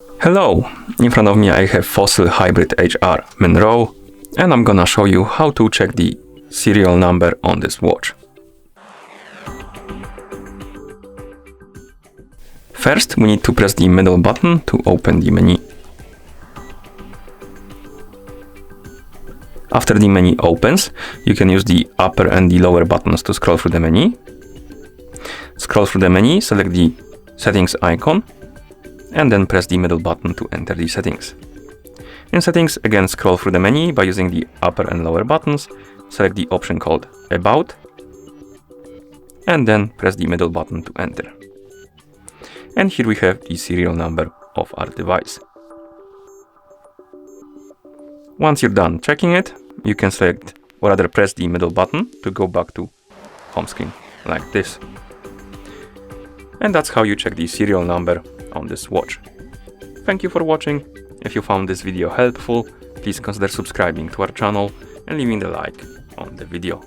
Hello! In front of me I have Fossil Hybrid HR Monroe, and I'm gonna show you how to check the serial number on this watch. First, we need to press the middle button to open the menu. After the menu opens, you can use the upper and the lower buttons to scroll through the menu. Scroll through the menu, select the settings icon, and then press the middle button to enter the settings. In settings, again scroll through the menu by using the upper and lower buttons, select the option called About, and then press the middle button to enter. And here we have the serial number of our device. Once you're done checking it, you can select or rather press the middle button to go back to home screen like this. And that's how you check the serial number on this watch. Thank you for watching. If you found this video helpful, please consider subscribing to our channel and leaving a like on the video.